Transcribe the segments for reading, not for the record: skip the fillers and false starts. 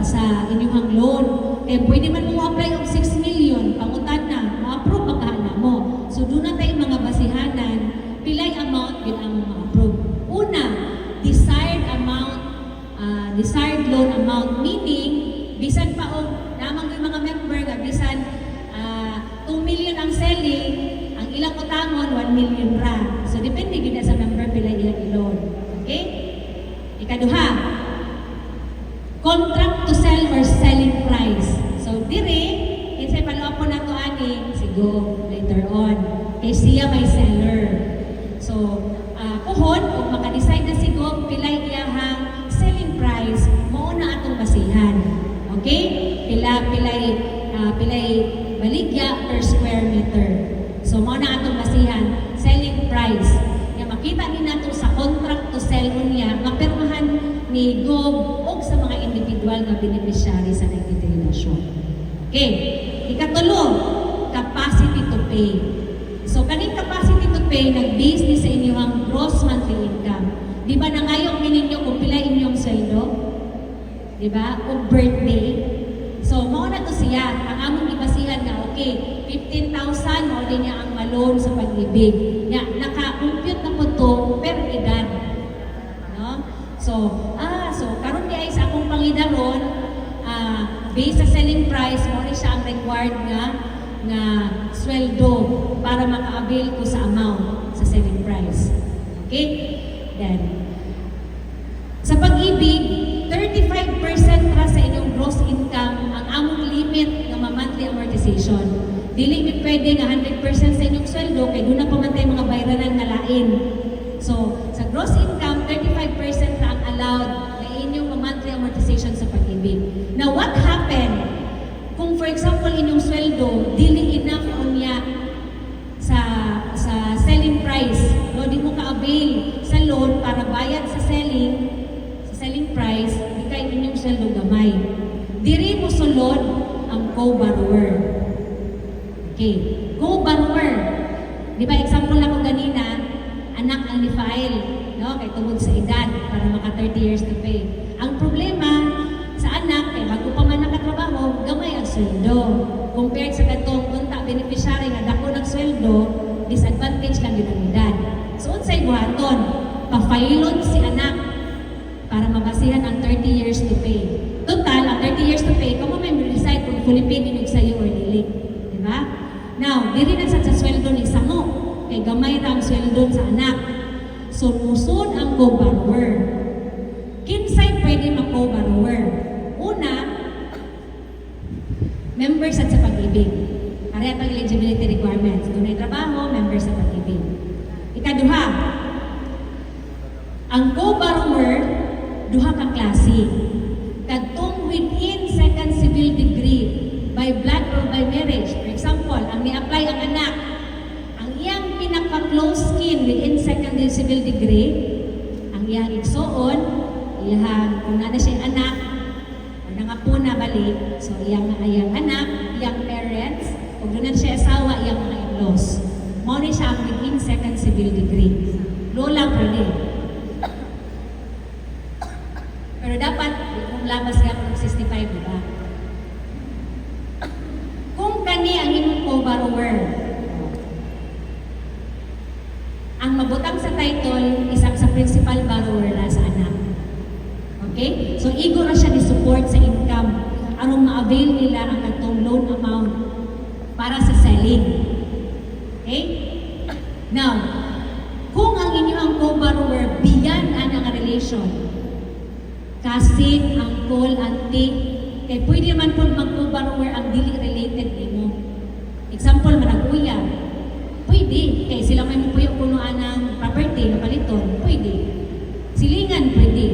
sa inyong loan. Eh, pwede man mo apply og 6 million, pangutan na, ma-approve pagkahana mo. So, doon na tayong mga basihanan, pilay amount yun ang ma-approve. Una, desired amount, desired loan amount, meaning, bisan pa o, namang yung mga member nga, bisan 2 million ang selling, ang ilang utangon, 1 million ra. So, depende yun sa member pilay ilang i-loan. Okay? Ikaduha, contract to sell or selling price. So, dire, insay palo po na to ani, sigo, later on. Kay siya may seller. So, kuhon, kung makadecide na sigo, pilay iyahang selling price, mauna atong basihan. Okay? Pilay baligya per square meter. So, mauna atong basihan, selling price. Nga makita ni nato sa contract to sell unya, mapirmahan ni GOB o sa mga individual na beneficiary sa nagtitrinasyon. Okay. Ikatulo, capacity to pay. So, kaning capacity to pay, nag-base ni sa inyong gross monthly income. Di ba nangayong ninyo kung pila inyong sweldo? Di ba? O birthday. So, mauna to siya. Ang among ibasihan na, okay, 15,000, o din niya ang malone sa pag-ibig. Naka-compute na po to per edad. No? So karon di ay sa akong pangidaron, based sa selling price, mo ni siya ang required nga sweldo para maka-avail ko sa amount sa selling price. Okay? Then, sa pag-ibig, 35% ra sa inyong gross income ang among limit ng monthly amortization. Dili mi pwede nga 100% sa inyong sweldo kay doon na pamantay mga bayranan nga lain. So, sa gross income, 35% ra ang allowed na inyong monthly amortization sa pag-ibig. Now, what happened kung for example inyong sweldo dili enough unya sa selling price, no, di mo ka-avail sa loan para bayad sa selling price, di kay inyong sweldo gamay. Diri mo sulod ang co-borrower. Okay, co-borrower. Di ba example na ko ganina, anak ang ni-file, no, kay tungod sa edad para maka 30 years to pay. Ang problema sa anak, kay bago pa man nakatrabaho, gamay ang sweldo. Compared sa katong unta beneficiary nga dako nagsweldo, disadvantage lang yun ang edad. So unsay buhaton, pa-filon si anak para mabasihan ang 30 years to pay. Total, ang 30 years to pay, kamo may decide kung fully paid ninog sa'yo or dili. Di ba? Now, diri na sa sweldo ni Samo, kay gamay ra ang sweldo sa anak. So, musod ang co-borrower. Kinsay pwede mag-co-borrower? Una, members at sa pag-ibig. Pareha pang eligibility requirements. Kung may trabaho, members sa pag-ibig. Ikaduha, ang co-borrower, duha ka klase. Kadtong within second civil degree by blood or by marriage. For example, ang ni-apply ang anak, ang iyang pinaka-close kin within second civil degree, ang iyang igsoon, iyang, kung nana siya anak, o nangapo na balik, so iyang anak, iyang parents, kung doon siya asawa, iyang mga in-laws. Muna siya ang within second civil degree. Lola pwede. Pero dapat, kung labas ka ng 65, di ba? Kung kani ang imong co-borrower, ang mabutang sa title, isang sa principal borrower na sa anak. Okay? So, igo na siya ni-support sa income anong ma-avail nila ang katong loan amount para sa selling. Okay? Now, kung ang inyong co-borrower beyond ang relation, kasin, angkol, auntie, kaya pwede naman po mag-co-borrower ang dili related nimo. Example, managuya. Pwede. Kaya sila may mupuyok punuan ng property na paliton. Pwede. Silingan, pwede.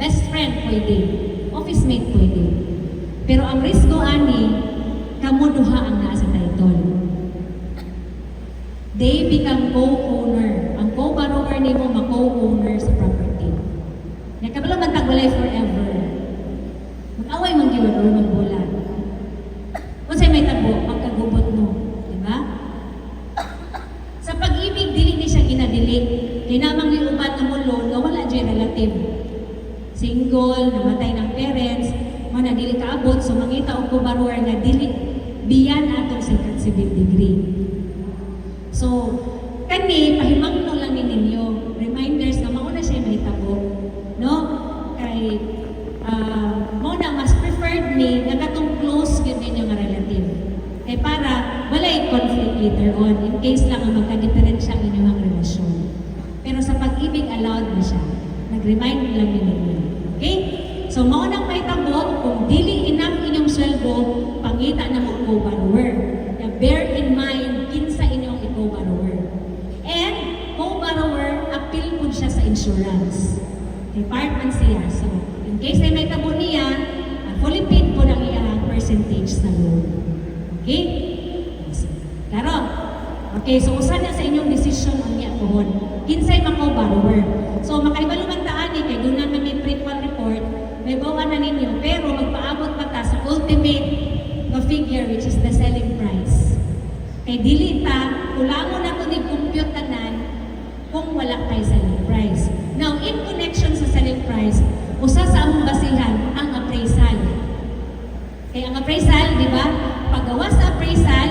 Best friend, pwede. Office mate, pwede. Pero ang risko ani, kamo duha ang nasa title. They become co-owner. Ang co-borrower nimo ma-co-owner sa property. Nakabala man tagwalay forever. Mag-away man gyud or magbulan. Kung sa'y may tagbo, magkagubot mo. Diba? Sa pag-ibig, dili ni siya ginadili. Kaya namang yung ubat na mo loan, nga wala dyan relative. Single, namatay ng parents, mo na dili kaabot, so mangita og kubarwar nga dili biyan atong second civil degree. So, kani pahimangno lang ni ninyo, reminders na mauna siya mahitabo, no? Kay mo na mas preferred ni nga katong close gyud ninyo nga relative. Kay para walay conflict later on in case lang ang magka-diferensya ang inyong relasyon. Pero sa pag-ibig allowed na siya. Nag-remind lang ninyo. Okay? So mao nang mahitabo kung dili enough inyong sweldo, pangita na mo co-borrower. Na bear in mind kinsa inyong i-co-borrower. And co-borrower appeal po siya sa insurance. Okay, part man siya. So in case na may tabo niya, fully paid po ng iyang percentage sa loan. Okay? Klaro? Okay, so usa na sa inyong decision ang niya pohon. Kinsay mako-borrower. So makaibaluman taan ni kay doon na may prequel report, may bawa na ninyo, pero magpaabot pa ta sa ultimate na figure which is the selling price. Kay dili ta, kulangon na ito ni-compute tanan kung wala kay selling price. Now, in connection sa selling price, usa sa among basihan ang appraisal. Kaya ang appraisal, di ba? Paggawa sa appraisal,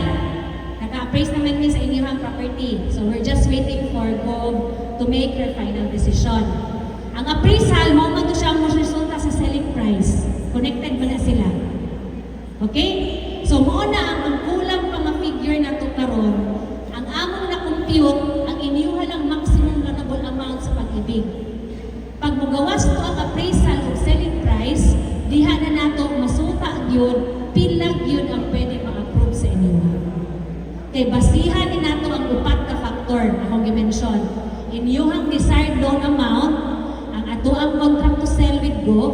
naka-appraise naman niya sa inyong property. So we're just waiting for GOB to make your final decision. Ang appraisal, mo man to siya mo resulta sa selling price. Connected ba na sila? Okay? So mo na ang kulang pa ma-figure na to karon, ang among na-compute, ang inyuha lang maximum runnable amount sa pag-ibig. Pag magawas to ang appraisal o selling price, diha na nato masuta yun, pila yun ang pwede ma-approve sa inyo. Kay basihan din nato ang upat na factor na akong i-mention. Inyuhang desired loan amount, ang ato ang contract to sell with GO,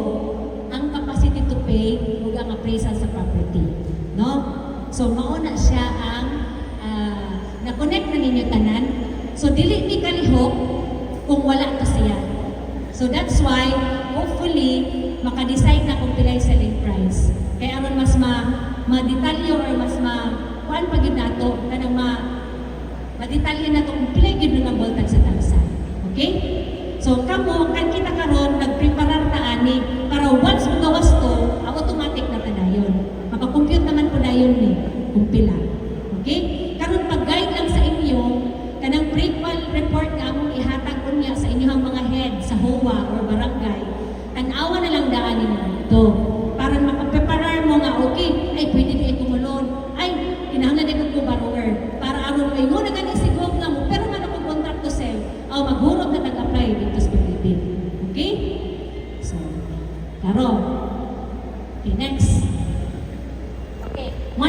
ang capacity to pay, ug ang appraisal sa property. No? So mauna siya ang na-connect na ninyo tanan. So dili mi kalihok kung wala to siya. So that's why, hopefully, maka-decide na kung pilay selling price. Kaya aron mas ma-detalyo or mas kuan pa gyud nato kanang ma-detalyo nato kung pilay gyud nga voltage sa tansan. Okay? So kamo kan kita karon nagpreparar ta ani para once mo gawas to, automatic na tadayon. Maka-compute naman po dayon ni kung pila. Okay? Karon pag-guide lang sa inyo kanang prequel report nga among ihatag unya sa inyong mga head sa HOA or barangay. Tan-awa na lang daan ninyo ito. Para makapreparar mo nga, okay, ay pwede na ikumulon. Ay, kinahanglan na ko borrower. Para aron may mo na ganit sigog nga mo, pero man ako contract to sell, o maghurot na nag-apply dito sa pag-ibig. Okay? So, klaro. Okay, next.